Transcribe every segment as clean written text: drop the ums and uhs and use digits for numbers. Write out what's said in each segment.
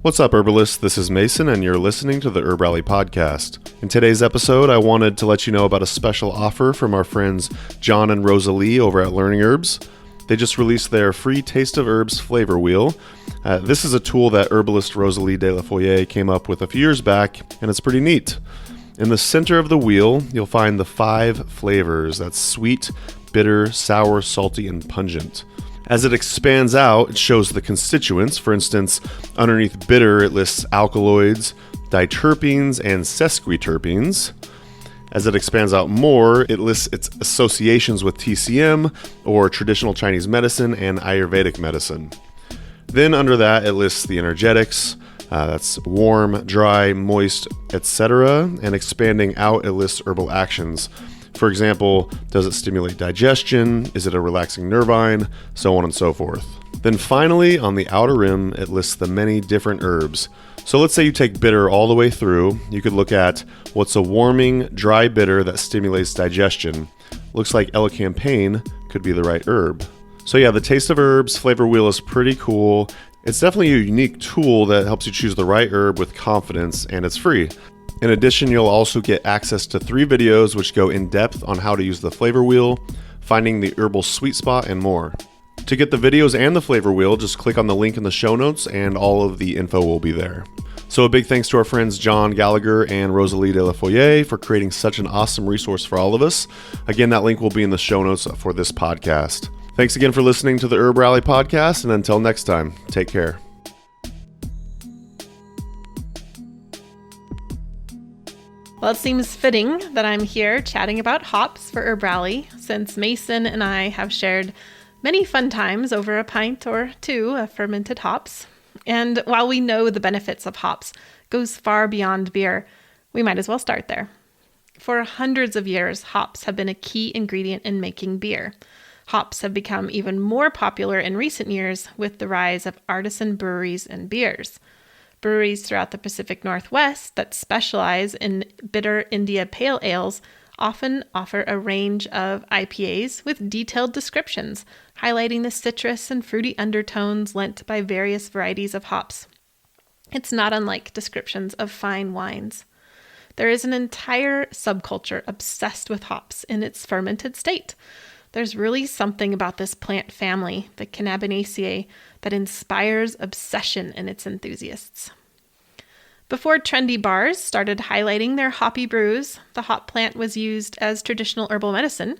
What's up, herbalists? This is Mason, and you're listening to the Herb Rally podcast. In today's episode, I wanted to let you know about a special offer from our friends John and Rosalee over at LearningHerbs. They just released their free Taste of Herbs flavor wheel. This is a tool that herbalist Rosalee de la Forêt came up with a few years back, and it's pretty neat. In the center of the wheel, you'll find the 5 flavors. That's sweet, bitter, sour, salty, and pungent. As it expands out, it shows the constituents. For instance, underneath bitter, it lists alkaloids, diterpenes, and sesquiterpenes. As it expands out more, it lists its associations with TCM, or traditional Chinese medicine, and Ayurvedic medicine. Then under that, it lists the energetics. That's warm, dry, moist, etc. And expanding out, it lists herbal actions. For example, does it stimulate digestion? Is it a relaxing nervine? So on and so forth. Then finally, on the outer rim, it lists the many different herbs. So let's say you take bitter all the way through. You could look at what's a warming, dry bitter that stimulates digestion. Looks like elecampane could be the right herb. So yeah, the Taste of Herbs flavor wheel is pretty cool. It's definitely a unique tool that helps you choose the right herb with confidence, and it's free. In addition, you'll also get access to 3 videos which go in depth on how to use the flavor wheel, finding the herbal sweet spot, and more. To get the videos and the flavor wheel, just click on the link in the show notes and all of the info will be there. So a big thanks to our friends John Gallagher and Rosalee de la Forêt for creating such an awesome resource for all of us. Again, that link will be in the show notes for this podcast. Thanks again for listening to the Herb Rally podcast, and until next time, take care. Well, it seems fitting that I'm here chatting about hops for Herb Rally, since Mason and I have shared many fun times over a pint or 2 of fermented hops. And while we know the benefits of hops goes far beyond beer, we might as well start there. For hundreds of years, hops have been a key ingredient in making beer. Hops have become even more popular in recent years with the rise of artisan breweries and beers. Breweries throughout the Pacific Northwest that specialize in bitter India pale ales often offer a range of IPAs with detailed descriptions, highlighting the citrus and fruity undertones lent by various varieties of hops. It's not unlike descriptions of fine wines. There is an entire subculture obsessed with hops in its fermented state. There's really something about this plant family, the Cannabinaceae, that inspires obsession in its enthusiasts. Before trendy bars started highlighting their hoppy brews, the hop plant was used as traditional herbal medicine.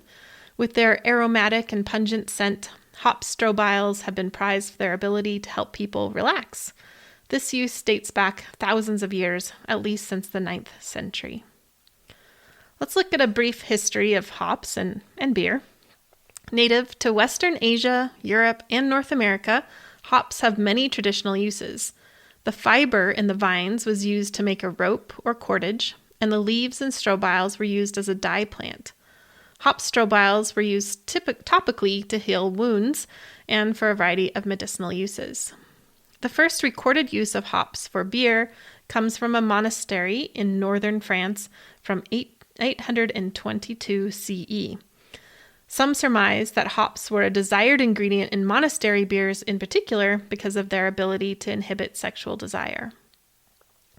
With their aromatic and pungent scent, hop strobiles have been prized for their ability to help people relax. This use dates back thousands of years, at least since the 9th century. Let's look at a brief history of hops and beer. Native to Western Asia, Europe, and North America, hops have many traditional uses. The fiber in the vines was used to make a rope or cordage, and the leaves and strobiles were used as a dye plant. Hop strobiles were used topically to heal wounds and for a variety of medicinal uses. The first recorded use of hops for beer comes from a monastery in northern France from 822 CE. Some surmise that hops were a desired ingredient in monastery beers in particular because of their ability to inhibit sexual desire.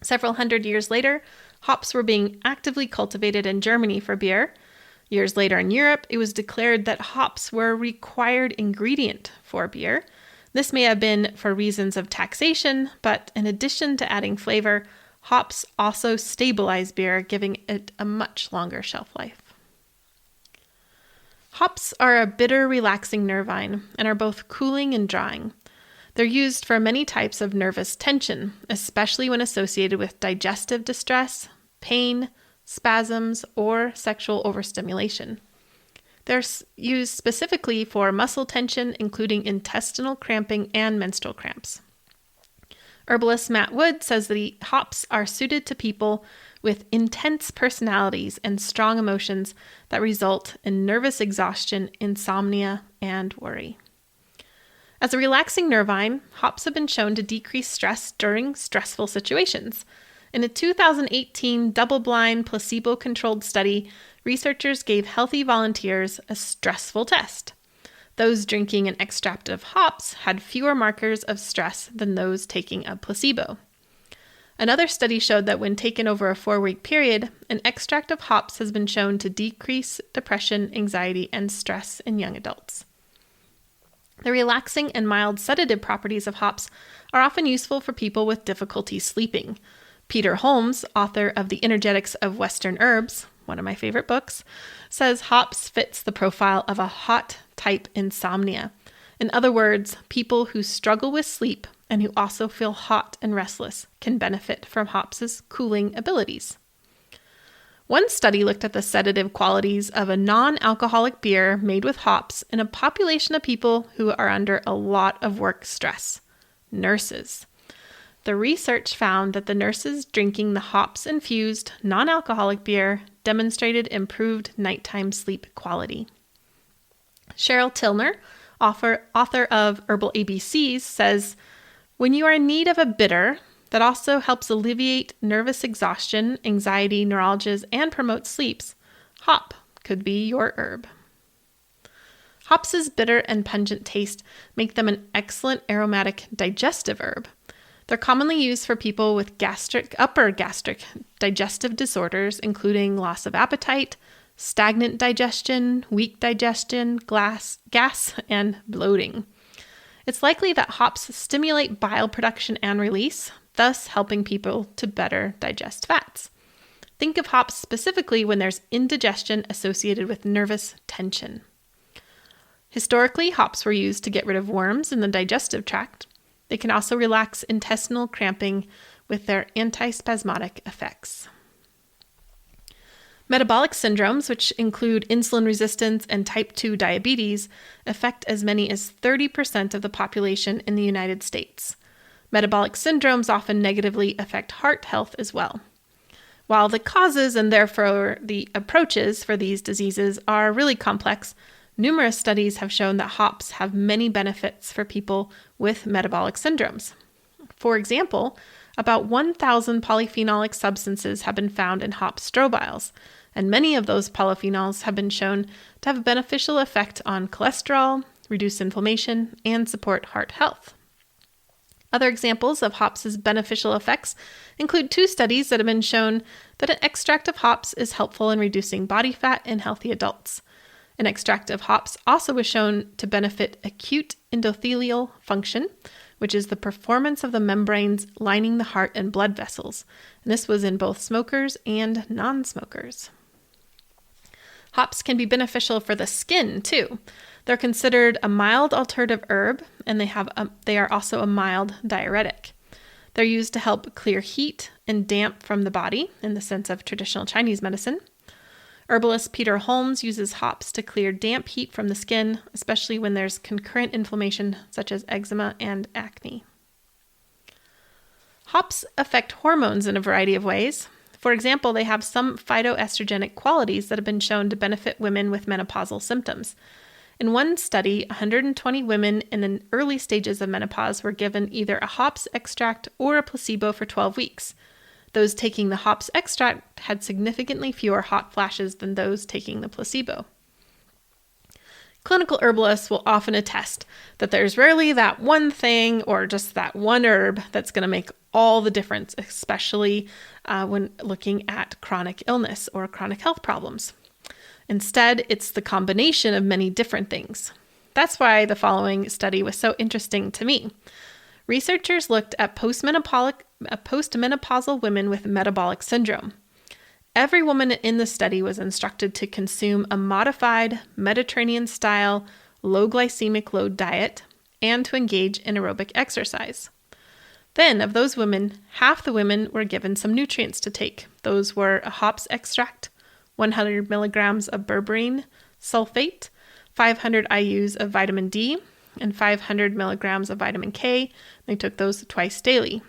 Several hundred years later, hops were being actively cultivated in Germany for beer. Years later in Europe, it was declared that hops were a required ingredient for beer. This may have been for reasons of taxation, but in addition to adding flavor, hops also stabilize beer, giving it a much longer shelf life. Hops are a bitter, relaxing nervine and are both cooling and drying. They're used for many types of nervous tension, especially when associated with digestive distress, pain, spasms, or sexual overstimulation. They're used specifically for muscle tension, including intestinal cramping and menstrual cramps. Herbalist Matt Wood says that the hops are suited to people with intense personalities and strong emotions that result in nervous exhaustion, insomnia, and worry. As a relaxing nervine, hops have been shown to decrease stress during stressful situations. In a 2018 double-blind, placebo-controlled study, researchers gave healthy volunteers a stressful test. Those drinking an extract of hops had fewer markers of stress than those taking a placebo. Another study showed that when taken over a 4-week period, an extract of hops has been shown to decrease depression, anxiety, and stress in young adults. The relaxing and mild sedative properties of hops are often useful for people with difficulty sleeping. Peter Holmes, author of The Energetics of Western Herbs, one of my favorite books, says hops fits the profile of a hot type insomnia. In other words, people who struggle with sleep and who also feel hot and restless can benefit from hops' cooling abilities. One study looked at the sedative qualities of a non-alcoholic beer made with hops in a population of people who are under a lot of work stress, nurses. The research found that the nurses drinking the hops-infused non-alcoholic beer demonstrated improved nighttime sleep quality. Cheryl Tilner, author of Herbal ABCs, says, "When you are in need of a bitter that also helps alleviate nervous exhaustion, anxiety, neuralgias, and promote sleeps, hop could be your herb." Hops' bitter and pungent taste make them an excellent aromatic digestive herb. They're commonly used for people with upper gastric digestive disorders, including loss of appetite, stagnant digestion, weak digestion, gas, and bloating. It's likely that hops stimulate bile production and release, thus helping people to better digest fats. Think of hops specifically when there's indigestion associated with nervous tension. Historically, hops were used to get rid of worms in the digestive tract. They can also relax intestinal cramping with their antispasmodic effects. Metabolic syndromes, which include insulin resistance and type 2 diabetes, affect as many as 30% of the population in the United States. Metabolic syndromes often negatively affect heart health as well. While the causes and therefore the approaches for these diseases are really complex, numerous studies have shown that hops have many benefits for people with metabolic syndromes. For example, about 1,000 polyphenolic substances have been found in hop strobiles, and many of those polyphenols have been shown to have a beneficial effect on cholesterol, reduce inflammation, and support heart health. Other examples of hops' beneficial effects include 2 studies that have been shown that an extract of hops is helpful in reducing body fat in healthy adults. An extract of hops also was shown to benefit acute endothelial function, which is the performance of the membranes lining the heart and blood vessels. And this was in both smokers and non-smokers. Hops can be beneficial for the skin too. They're considered a mild alternative herb, and they are also a mild diuretic. They're used to help clear heat and damp from the body in the sense of traditional Chinese medicine. Herbalist Peter Holmes uses hops to clear damp heat from the skin, especially when there's concurrent inflammation such as eczema and acne. Hops affect hormones in a variety of ways. For example, they have some phytoestrogenic qualities that have been shown to benefit women with menopausal symptoms. In one study, 120 women in the early stages of menopause were given either a hops extract or a placebo for 12 weeks. Those taking the hops extract had significantly fewer hot flashes than those taking the placebo. Clinical herbalists will often attest that there's rarely that one thing or just that one herb that's going to make all the difference, especially when looking at chronic illness or chronic health problems. Instead, it's the combination of many different things. That's why the following study was so interesting to me. Researchers looked at postmenopausal women with metabolic syndrome. Every woman in the study was instructed to consume a modified Mediterranean-style low glycemic load diet and to engage in aerobic exercise. Then, of those women, half the women were given some nutrients to take. Those were a hops extract, 100 milligrams of berberine sulfate, 500 IUs of vitamin D, and 500 milligrams of vitamin K. They took those twice daily.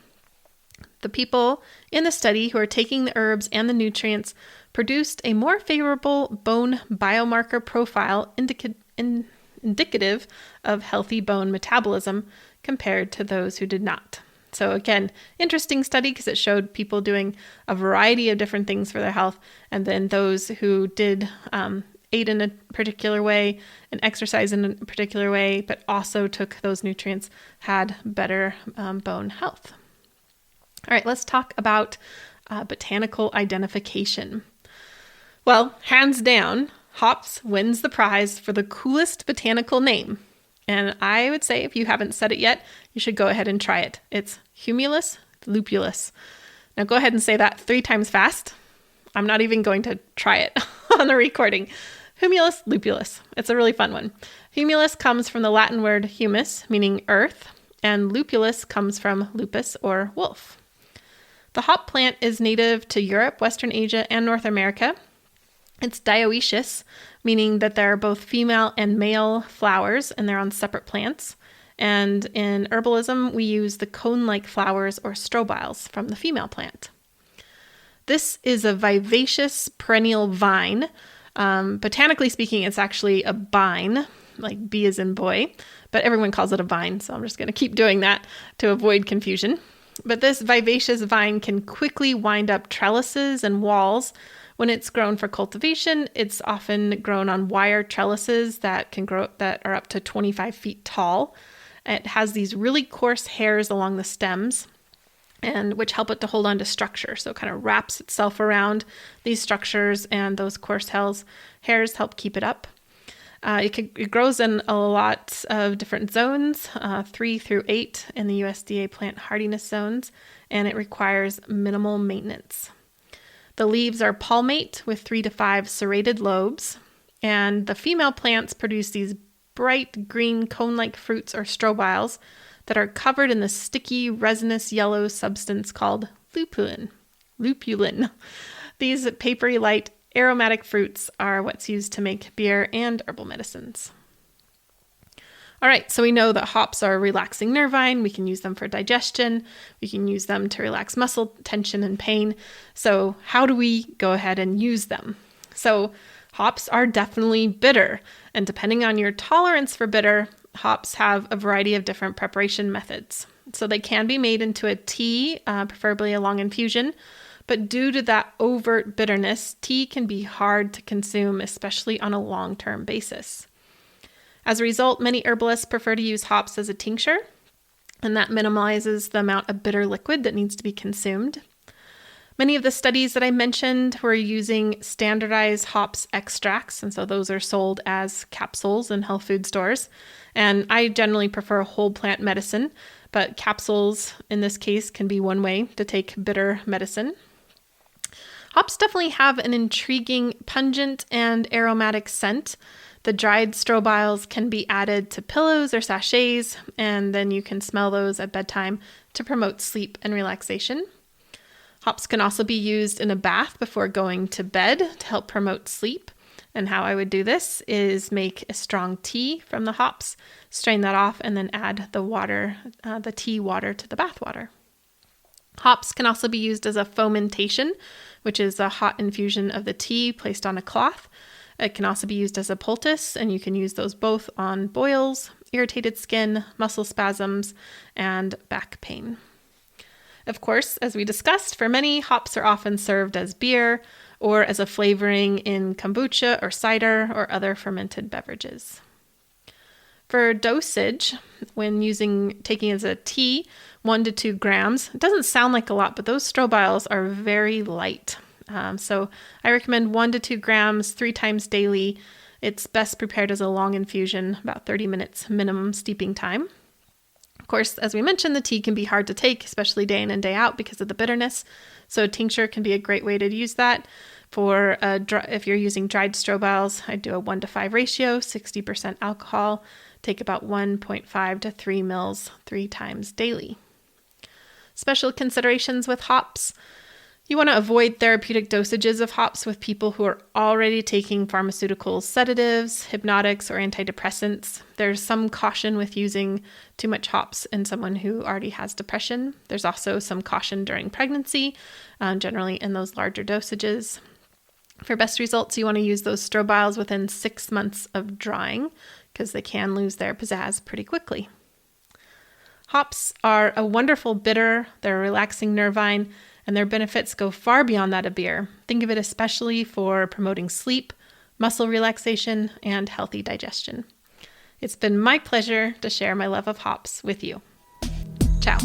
The people in the study who are taking the herbs and the nutrients produced a more favorable bone biomarker profile indicative of healthy bone metabolism compared to those who did not. So again, interesting study because it showed people doing a variety of different things for their health, and then those who did ate in a particular way and exercise in a particular way, but also took those nutrients had better bone health. All right, let's talk about botanical identification. Well, hands down, hops wins the prize for the coolest botanical name. And I would say if you haven't said it yet, you should go ahead and try it. It's Humulus lupulus. Now go ahead and say that 3 times fast. I'm not even going to try it on the recording. Humulus lupulus. It's a really fun one. Humulus comes from the Latin word humus, meaning earth, and lupulus comes from lupus or wolf. The hop plant is native to Europe, Western Asia, and North America. It's dioecious, meaning that there are both female and male flowers, and they're on separate plants. And in herbalism, we use the cone-like flowers or strobiles from the female plant. This is a vivacious perennial vine. Botanically speaking, it's actually a bine, like B as in boy, but everyone calls it a vine, so I'm just going to keep doing that to avoid confusion. But this vivacious vine can quickly wind up trellises and walls. When it's grown for cultivation, it's often grown on wire trellises that are up to 25 feet tall. It has these really coarse hairs along the stems, and which help it to hold on to structure. So it kind of wraps itself around these structures, and those coarse hairs help keep it up. It grows in a lot of different zones, 3 through 8 in the USDA plant hardiness zones, and it requires minimal maintenance. The leaves are palmate with 3 to 5 serrated lobes, and the female plants produce these bright green cone-like fruits or strobiles that are covered in the sticky resinous yellow substance called lupulin. These papery light aromatic fruits are what's used to make beer and herbal medicines. All right, so we know that hops are a relaxing nervine. We can use them for digestion. We can use them to relax muscle tension and pain. So how do we go ahead and use them? So hops are definitely bitter, and depending on your tolerance for bitter, hops have a variety of different preparation methods. So they can be made into a tea, preferably a long infusion, but due to that overt bitterness, tea can be hard to consume, especially on a long-term basis. As a result, many herbalists prefer to use hops as a tincture, and that minimizes the amount of bitter liquid that needs to be consumed. Many of the studies that I mentioned were using standardized hops extracts, and so those are sold as capsules in health food stores. And I generally prefer whole plant medicine, but capsules in this case can be one way to take bitter medicine. Hops definitely have an intriguing pungent and aromatic scent. The dried strobiles can be added to pillows or sachets, and then you can smell those at bedtime to promote sleep and relaxation. Hops can also be used in a bath before going to bed to help promote sleep. And how I would do this is make a strong tea from the hops, strain that off, and then add the tea water to the bath water. Hops can also be used as a fomentation, which is a hot infusion of the tea placed on a cloth. It can also be used as a poultice, and you can use those both on boils, irritated skin, muscle spasms, and back pain. Of course, as we discussed, for many, hops are often served as beer or as a flavoring in kombucha or cider or other fermented beverages. For dosage, when taking as a tea, 1 to 2 grams, it doesn't sound like a lot, but those strobiles are very light. So I recommend 1 to 2 grams 3 times daily. It's best prepared as a long infusion, about 30 minutes minimum steeping time. Of course, as we mentioned, the tea can be hard to take, especially day in and day out because of the bitterness. So a tincture can be a great way to use that. If you're using dried strobiles, I'd do a 1 to 5 ratio, 60% alcohol. Take about 1.5 to 3 mils 3 times daily. Special considerations with hops. You want to avoid therapeutic dosages of hops with people who are already taking pharmaceuticals, sedatives, hypnotics, or antidepressants. There's some caution with using too much hops in someone who already has depression. There's also some caution during pregnancy, generally in those larger dosages. For best results, you want to use those strobiles within 6 months of drying because they can lose their pizzazz pretty quickly. Hops are a wonderful bitter, they're a relaxing nervine, and their benefits go far beyond that of beer. Think of it especially for promoting sleep, muscle relaxation, and healthy digestion. It's been my pleasure to share my love of hops with you. Ciao.